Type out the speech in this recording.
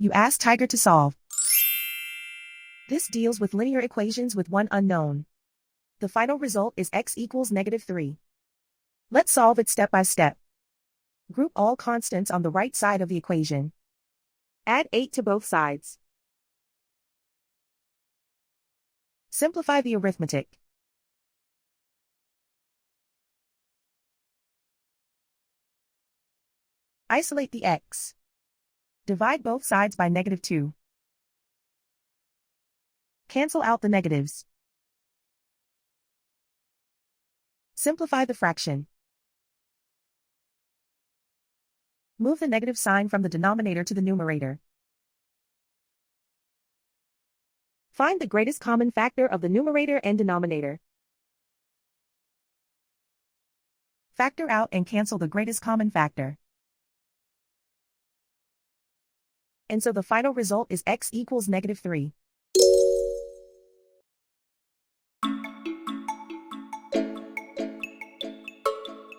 You ask Tiger to solve. This deals with linear equations with one unknown. The final result is x equals -3. Let's solve it step by step. Group all constants on the right side of the equation. Add 8 to both sides. Simplify the arithmetic. Isolate the x. Divide both sides by -2. Cancel out the negatives. Simplify the fraction. Move the negative sign from the denominator to the numerator. Find the greatest common factor of the numerator and denominator. Factor out and cancel the greatest common factor. And so the final result is x equals -3.